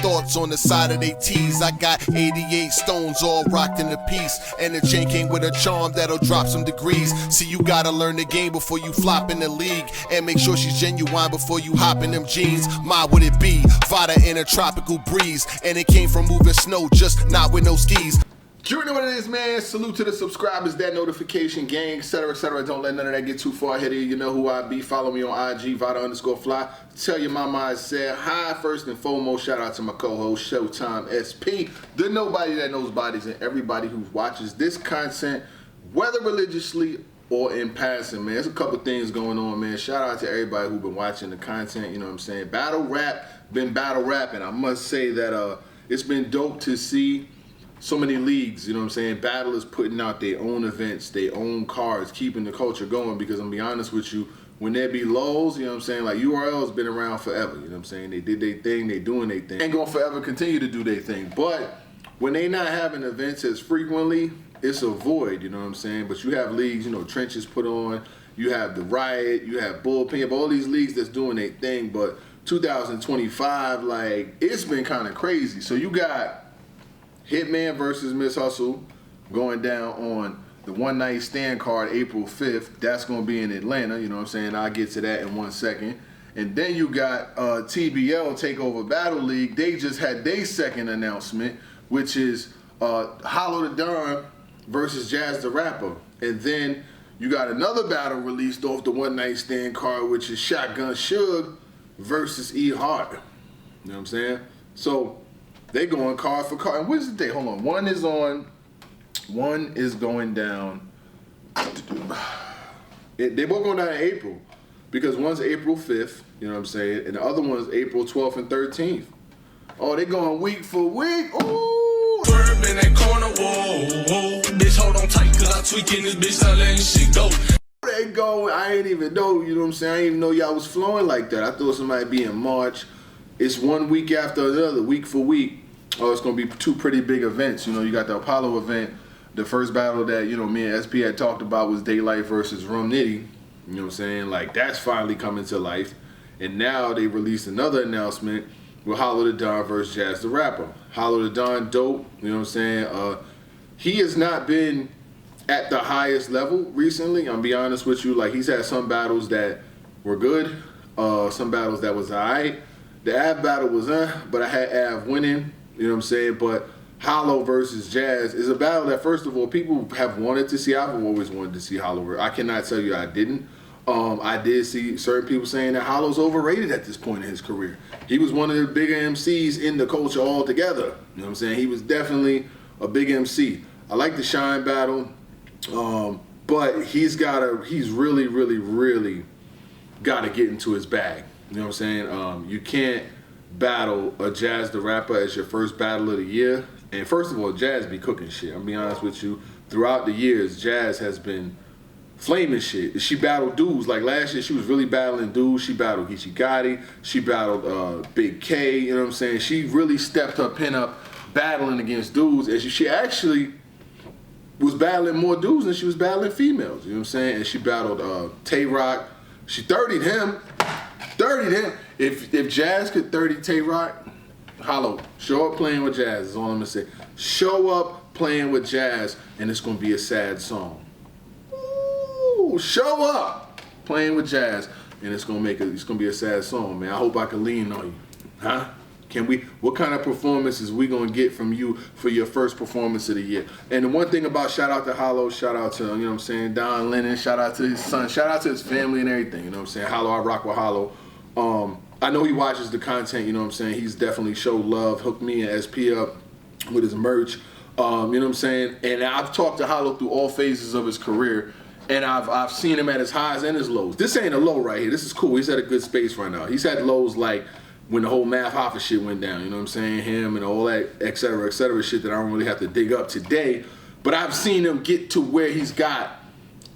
thoughts on the side of they tees. I got 88 stones all rocked in a piece, and the chain came with a charm that'll drop some degrees. See, you gotta learn the game before you flop in the league, and make sure she's genuine before you hop in them jeans. My would it be Vada in a tropical breeze, and it came from moving snow, just not with no skis. You know what it is, man. Salute to the subscribers, that notification gang, etc., etc. Don't let none of that get too far ahead of you. You know who I be. Follow me on IG, Vada_fly. Tell your mama I said hi. First and foremost, shout out to my co-host, Showtime SP. The nobody that knows bodies, and everybody who watches this content, whether religiously or in passing, man. There's a couple things going on, man. Shout out to everybody who's been watching the content, you know what I'm saying. Battle rap, been battle rapping. I must say that it's been dope to see so many leagues, you know what I'm saying, battlers putting out their own events, their own cards, keeping the culture going, because I'm gonna be honest with you, when there be lulls, you know what I'm saying, like URL's been around forever, you know what I'm saying, they did their thing, they doing their thing, ain't gonna forever continue to do their thing, but when they not having events as frequently, it's a void, you know what I'm saying, but you have leagues, you know, Trenches put on, you have the Riot, you have Bullpen, you have all these leagues that's doing their thing, but 2025, like, it's been kind of crazy, so you got Hitman versus Miss Hustle going down on the One Night Stand card April 5th. That's going to be in Atlanta, you know what I'm saying? I'll get to that in 1 second. And then you got TBL Takeover Battle League. They just had their second announcement, which is Hollow the Don versus Jazz the Rapper. And then you got another battle released off the One Night Stand card, which is Shotgun Suge versus E Hart. You know what I'm saying? So they going card for card. And when's the day? Hold on. One is going down. They both going down in April, because one's April 5th, you know what I'm saying, and the other one's April 12th and 13th. Oh, they going week for week. Ooh. Swerve in that corner, whoa. Bitch, hold on tight, cause I tweaking this bitch, I letting shit go. They go, I ain't even know, you know what I'm saying? I didn't even know y'all was flowing like that. I thought somebody be in March. It's 1 week after another, week for week. Oh, it's going to be two pretty big events. You know, you got the Apollo event. The first battle that, you know, me and SP had talked about was Daylight versus Rum Nitty. You know what I'm saying? Like, that's finally coming to life. And now they released another announcement with Hollow the Don versus Jazz the Rapper. Hollow the Don, dope. You know what I'm saying? He has not been at the highest level recently. I'm going to be honest with you. Like, he's had some battles that were good. Some battles that was all right. The Av battle was but I had Av winning. You know what I'm saying? But Hollow versus Jazz is a battle that, first of all, people have wanted to see. I've always wanted to see Hollow. I cannot tell you I didn't. I did see certain people saying that Hollow's overrated at this point in his career. He was one of the bigger MCs in the culture altogether. You know what I'm saying? He was definitely a big MC. I like the Shine battle, but he's really, really, really got to get into his bag. You know what I'm saying? You can't battle a Jazz the Rapper as your first battle of the year. And first of all, Jazz be cooking shit. I'm be honest with you. Throughout the years, Jazz has been flaming shit. She battled dudes. Like last year, she was really battling dudes. She battled Geechee Gotti. She battled Big K. You know what I'm saying? She really stepped her pin up battling against dudes. And she actually was battling more dudes than she was battling females. You know what I'm saying? And she battled Tay-Rock. She 30'd him. 30'd him. If Jazz could 30 Tay-Rock, Hollow, show up playing with Jazz is all I'm gonna say. Show up playing with Jazz, and it's gonna be a sad song. Ooh, show up playing with Jazz, and it's gonna be a sad song, man. I hope I can lean on you, huh? What kind of performance is we gonna get from you for your first performance of the year? And the one thing about, shout out to Hollow, shout out to, you know what I'm saying, Don Lennon, shout out to his son, shout out to his family and everything, you know what I'm saying? Hollow, I rock with Hollow. I know he watches the content, you know what I'm saying? He's definitely showed love, hooked me and SP up with his merch, you know what I'm saying? And I've talked to Hollow through all phases of his career, and I've seen him at his highs and his lows. This ain't a low right here. This is cool. He's at a good space right now. He's had lows like when the whole Math Hoffa shit went down, you know what I'm saying? Him and all that, et cetera, shit that I don't really have to dig up today. But I've seen him get to where he's got,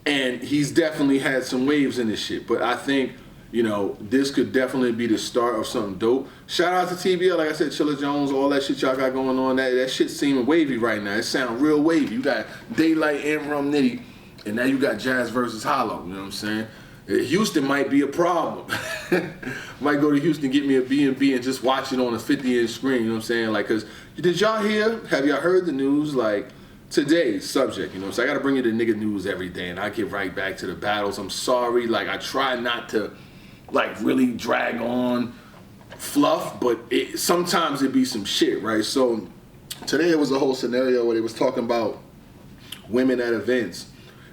and he's definitely had some waves in this shit. But I think, you know, this could definitely be the start of something dope. Shout out to TBL, like I said, Chilla Jones, all that shit y'all got going on. That shit seeming wavy right now. It sound real wavy. You got Daylight and Rum Nitty, and now you got Jazz versus Hollow, you know what I'm saying? Houston might be a problem. Might go to Houston, get me a B&B and just watch it on a 50-inch screen, you know what I'm saying? Like, cause did y'all hear, have y'all heard the news? Like, today's subject, you know, so I gotta bring you the nigga news every day and I get right back to the battles. I'm sorry, like I try not to like really drag on fluff, but sometimes it be some shit, right? So today it was a whole scenario where they was talking about women at events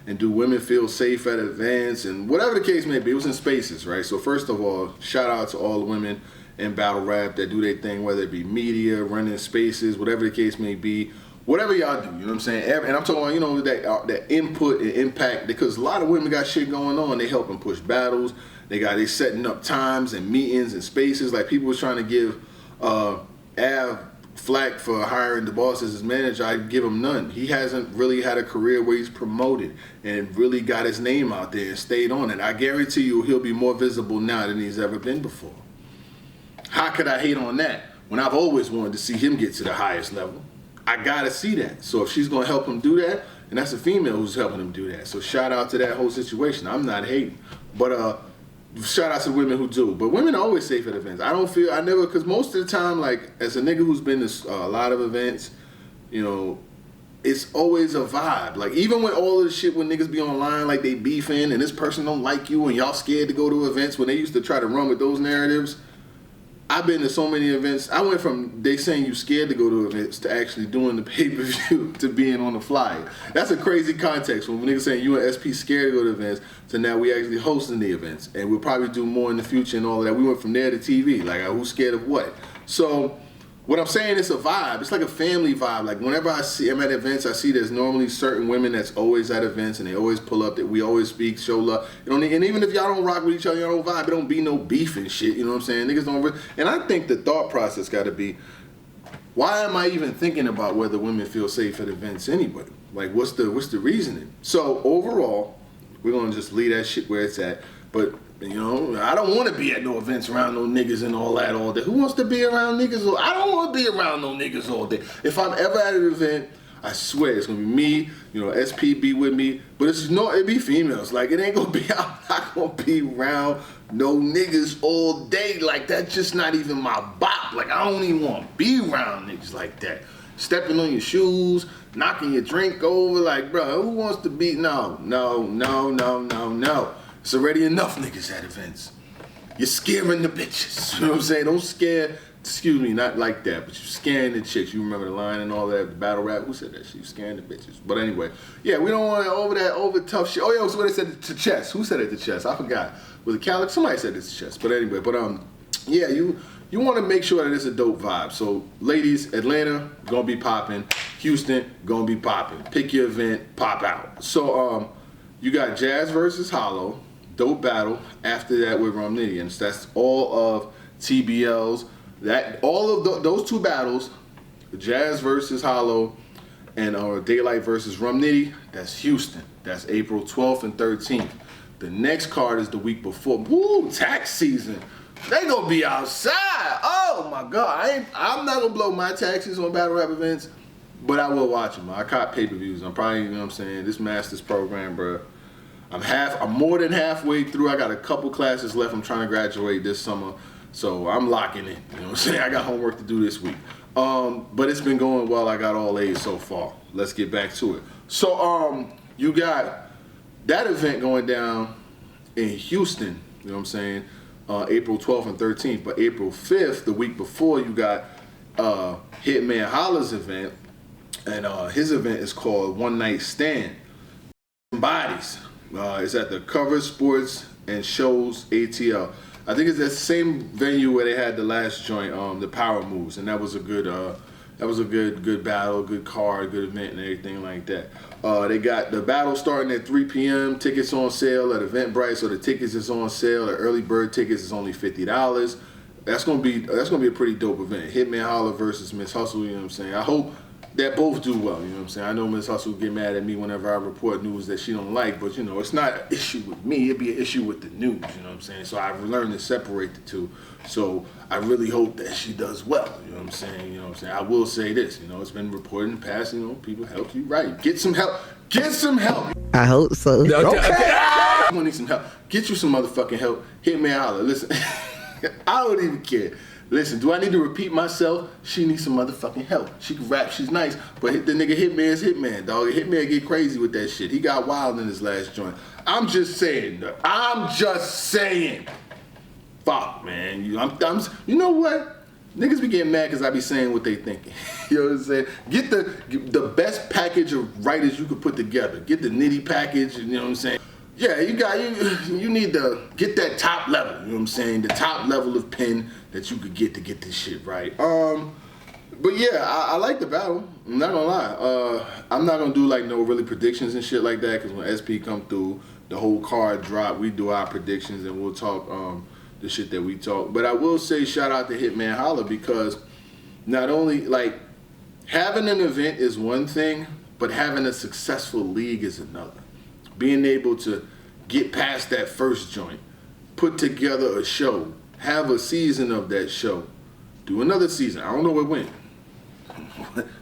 and do women feel safe at events and whatever the case may be. It was in spaces, right? So first of all, shout out to all the women in battle rap that do their thing, whether it be media, running spaces, whatever the case may be. Whatever y'all do, you know what I'm saying? And I'm talking about, you know, that input and impact, because a lot of women got shit going on. They helping push battles. They setting up times and meetings and spaces. Like people was trying to give Av flack for hiring the boss as his manager. I give him none. He hasn't really had a career where he's promoted and really got his name out there and stayed on it. I guarantee you he'll be more visible now than he's ever been before. How could I hate on that when I've always wanted to see him get to the highest level? I gotta see that. So if she's gonna help him do that, and that's a female who's helping him do that. So shout out to that whole situation. I'm not hating, but shout out to women who do. But women are always safe at events. Because most of the time, like as a nigga who's been to a lot of events, you know, it's always a vibe. Like even when all of the shit when niggas be online, like they beefing and this person don't like you and y'all scared to go to events, when they used to try to run with those narratives. I've been to so many events. I went from they saying you scared to go to events to actually doing the pay-per-view to being on the flyer. That's a crazy context when niggas saying you and SP scared to go to events to now we actually hosting the events. And we'll probably do more in the future and all of that. We went from there to TV. Like who's scared of what? So what I'm saying is a vibe. It's like a family vibe. Like whenever I'm at events, I see there's normally certain women that's always at events and they always pull up, that we always speak, show love. You know, and even if y'all don't rock with each other, y'all don't vibe, it don't be no beef and shit. You know what I'm saying? Niggas don't. And I think the thought process got to be, why am I even thinking about whether women feel safe at events anyway? Like what's the reasoning? So overall, we're gonna just leave that shit where it's at. But you know, I don't want to be at no events around no niggas and all that all day. Who wants to be around niggas? I don't want to be around no niggas all day. If I'm ever at an event, I swear it's gonna be me. You know, SP be with me, but it be females. Like it ain't gonna be. I'm not gonna be around no niggas all day. Like that's just not even my bop. Like I don't even want to be around niggas like that. Stepping on your shoes, knocking your drink over. Like, bro, who wants to be? No. It's already enough niggas at events. You're scaring the bitches. You know what I'm saying? Don't scare, excuse me, not like that, but you're scaring the chicks. You remember the line and all that, the battle rap? Who said that shit? You scaring the bitches. But anyway, yeah, we don't want to over tough shit. Oh, yeah, so what they said to chess. Who said it to chess? I forgot. Was it Calic? Somebody said it to chess. But anyway, yeah, you want to make sure that it's a dope vibe. So, ladies, Atlanta, gonna be popping. Houston, gonna be popping. Pick your event, pop out. So, you got Jazz versus Hollow. Dope battle. After that with Rum Nitty, and that's all of TBL's. Those two battles, Jazz versus Hollow, and Daylight versus Rum Nitty. That's Houston. That's April 12th and 13th. The next card is the week before. Woo! Tax season. They gonna be outside. Oh my God! I'm not gonna blow my taxes on battle rap events, but I will watch them. I caught pay-per-views. I'm probably, you know what I'm saying, this master's program, bro. I'm more than halfway through. I got a couple classes left. I'm trying to graduate this summer. So I'm locking in. You know what I'm saying? I got homework to do this week. But it's been going well. I got all A's so far. Let's get back to it. So you got that event going down in Houston, you know what I'm saying? April 12th and 13th. But April 5th, the week before, you got Hitman Holla's event. And his event is called One Night Stand. Bodies. It's at the Cover Sports and Shows ATL. I think it's that same venue where they had the last joint, the Power Moves, and that was a good battle, good card, good event, and everything like that. They got the battle starting at 3 p.m. Tickets on sale at Eventbrite, so the tickets is on sale. The early bird tickets is only $50. That's gonna be a pretty dope event. Hitman Holla versus Miss Hustle. You know what I'm saying? I hope that both do well, you know what I'm saying? I know Miss Hustle get mad at me whenever I report news that she don't like, but you know, it's not an issue with me, it'd be an issue with the news, you know what I'm saying? So I've learned to separate the two. So I really hope that she does well, you know what I'm saying? You know what I'm saying? I will say this, you know, it's been reported in the past, you know, people help you right. Get some help. Get some help. I hope so. Okay. I'm gonna need some help. Get you some motherfucking help. Hitman Holla. Listen, I don't even care. Listen, do I need to repeat myself? She needs some motherfucking help. She can rap, she's nice, but the nigga Hitman's Hitman, dog. Hitman get crazy with that shit. He got wild in his last joint. I'm just saying. Fuck, man. You know what? Niggas be getting mad because I be saying what they thinking. You know what I'm saying? Get the best package of writers you could put together. Get the nitty package, you know what I'm saying? Yeah, you need to get that top level, you know what I'm saying? The top level of pen that you could get to get this shit right. But yeah, I like the battle. I'm not gonna lie. I'm not gonna do like no really predictions and shit like that, because when SP come through, the whole card drop, we do our predictions and we'll talk the shit that we talk. But I will say shout out to Hitman Holla, because not only like having an event is one thing, but having a successful league is another. Being able to get past that first joint, put together a show, have a season of that show, do another season. I don't know what went.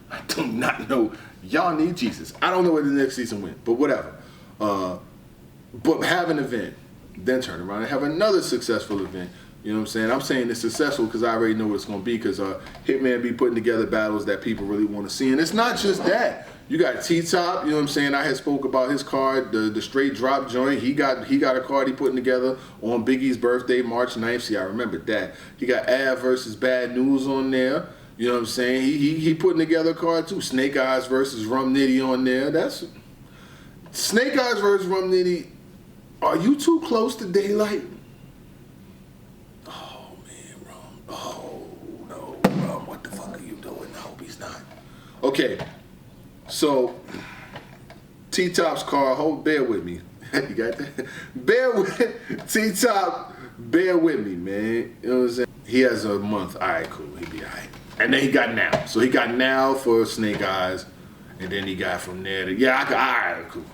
I do not know. Y'all need Jesus. I don't know where the next season went, but whatever. But have an event, then turn around and have another successful event. You know what I'm saying? I'm saying it's successful because I already know what it's going to be, because Hitman be putting together battles that people really want to see. And it's not just that. You got T-Top, you know what I'm saying? I had spoke about his card, the straight drop joint. He got a card he putting together on Biggie's birthday, March 9th. See, I remember that. He got Av versus Bad News on there. You know what I'm saying? He putting together a card too. Snake Eyes versus Rum Nitty on there. That's Snake Eyes versus Rum Nitty. Are you too close to daylight? Oh man, Rum. Oh no, Rum. What the fuck are you doing? I hope he's not. Okay. So, T-Top's car, bear with me. You got that? Bear with T-Top, bear with me, man. You know what I'm saying? He has a month. All right, cool. He'll be all right. And then he got Now. So he got Now for Snake Eyes, and then he got from there to, all right, cool.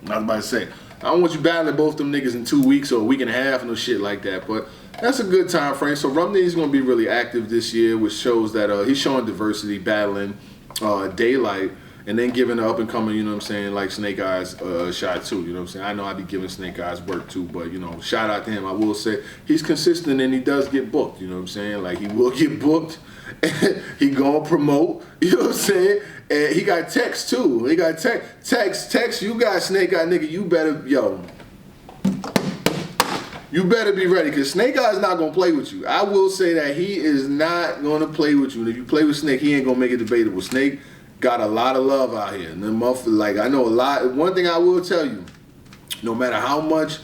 I was about to say, I don't want you battling both them niggas in 2 weeks or a week and a half, no shit like that, but that's a good time frame. So Rum Nitty's going to be really active this year, which shows that he's showing diversity, battling daylight, and then giving the up and coming, you know what I'm saying, like Snake Eyes a shot too, you know what I'm saying? I know I be giving Snake Eyes work too, but, you know, shout out to him. I will say he's consistent and he does get booked, you know what I'm saying? Like, he will get booked, he gonna promote, you know what I'm saying? And he got text too. He got text, you got Snake Eye, nigga, you better, you better be ready, because Snake Eye's not gonna play with you. I will say that he is not gonna play with you. And if you play with Snake, he ain't gonna make it debatable. Snake got a lot of love out here. And like, I know a lot. One thing I will tell you, no matter how much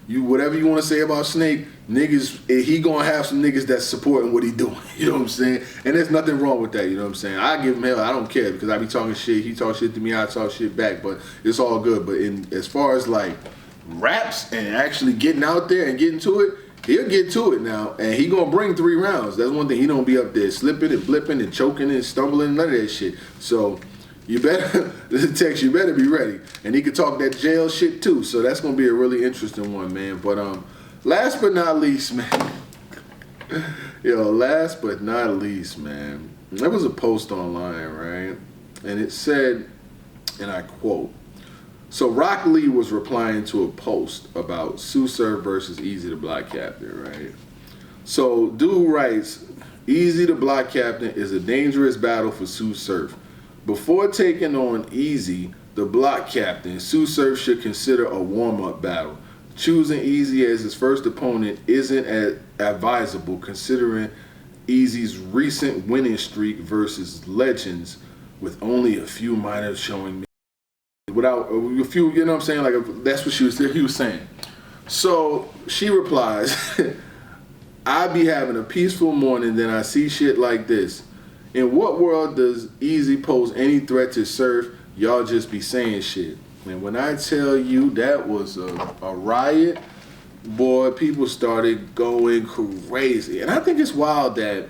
whatever you want to say about Snake, niggas, he gonna have some niggas that's supporting what he doing. You know what I'm saying? And there's nothing wrong with that. You know what I'm saying? I give him hell. I don't care, because I be talking shit. He talk shit to me. I talk shit back. But it's all good. But as far as like raps and actually getting out there and getting to it, he'll get to it now, and he gonna bring 3 rounds. That's one thing. He don't be up there slipping and blipping and choking and stumbling, none of that shit. So you better, Tex, you better be ready. And he can talk that jail shit too. So that's gonna be a really interesting one, man. But last but not least, man. Last but not least, man. There was a post online, right? And it said, and I quote, so Rock Lee was replying to a post about Tsu Surf versus Eazy the Block Captain, right? So dude writes, Eazy the Block Captain is a dangerous battle for Tsu Surf. Before taking on Eazy the Block Captain, Tsu Surf should consider a warm-up battle. Choosing Eazy as his first opponent isn't advisable, considering Eazy's recent winning streak versus legends with only a few minors showing without a few, you know what I'm saying? Like, that's what he was saying. So she replies, I be having a peaceful morning, then I see shit like this. In what world does Eazy pose any threat to Surf? Y'all just be saying shit. And when I tell you that was a riot, boy, people started going crazy. And I think it's wild that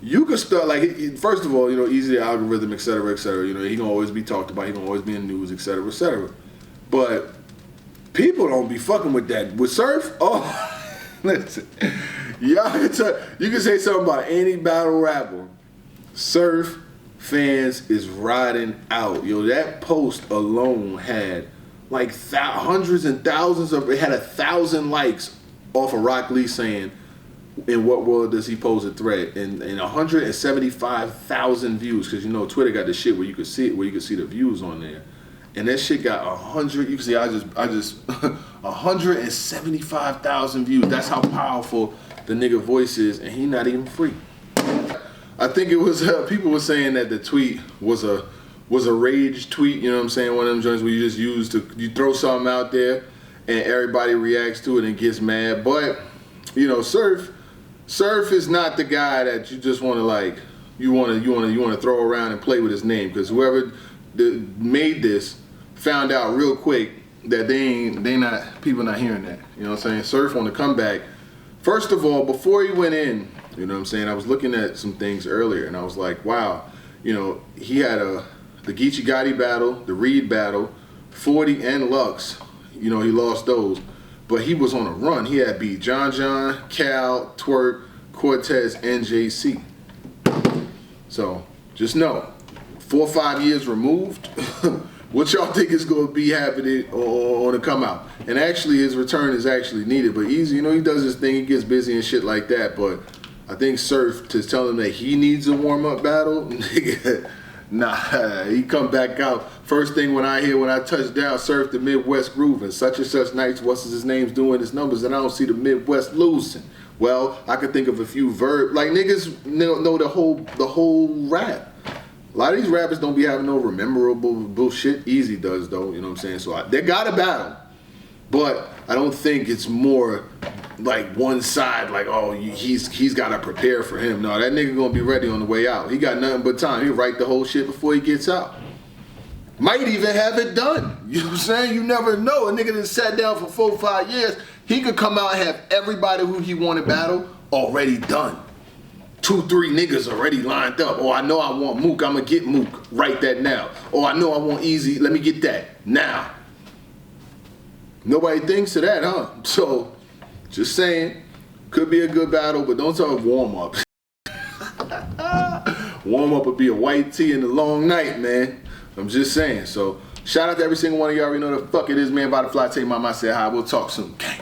you could start, like, first of all, you know, Eazy, algorithm, et cetera, you know, he gonna always be talked about, he gonna always be in the news, et cetera, et cetera. But people don't be fucking with that. With Surf, listen, you can say something about any battle rapper. Surf fans is riding out. Yo, that post alone had like hundreds and thousands of, it had 1,000 likes off of Rock Lee saying, in what world does he pose a threat? And 175,000 views, because you know Twitter got the shit where you could see it, where you could see the views on there. And that shit got 100, you can see I just 175,000 views. That's how powerful the nigga voice is, and he not even free. I think it was, people were saying that the tweet was a rage tweet, you know what I'm saying? One of them joints where you just you throw something out there and everybody reacts to it and gets mad. But, you know, Surf is not the guy that you just want to like, you want to throw around and play with his name, because whoever made this found out real quick that people not hearing that. You know what I'm saying? Surf on the comeback. First of all, before he went in, you know what I'm saying, I was looking at some things earlier and I was like, wow, you know, he had the Geechee Gotti battle, the Reed battle, 40 and Lux. You know, he lost those. But he was on a run. He had beat John, Cal, Twerk, Cortez, and JC. So just know, 4 or 5 years removed, what y'all think is going to be happening on the come out? And actually, his return is actually needed. But Eazy, you know, he does his thing. He gets busy and shit like that. But I think Surf, to tell him that he needs a warm-up battle, nigga, nah, he come back out. First thing when I touch down, Surf the Midwest groove, and such nights, what's his name's doing his numbers, and I don't see the Midwest losing. Well, I could think of a few verbs. Like, niggas know the whole rap. A lot of these rappers don't be having no memorable bullshit. Eazy does, though, you know what I'm saying? So they got a battle, but I don't think it's more like one side, like, oh, he's got to prepare for him. No, that nigga gonna be ready on the way out. He got nothing but time. He'll write the whole shit before he gets out. Might even have it done. You know what I'm saying? You never know. A nigga that sat down for 4 or 5 years, he could come out and have everybody who he wanted battle already done. 2, 3 niggas already lined up. Oh, I know I want Mook. I'm going to get Mook. Write that now. Oh, I know I want Eazy. Let me get that now. Nobody thinks of that, huh? So, just saying, could be a good battle, but don't talk warm-up. Warm-up would be a white tee and a long night, man. I'm just saying. So, shout out to every single one of y'all. You know the fuck it is, man. By the fly, take my mind, say hi. We'll talk soon. Gang.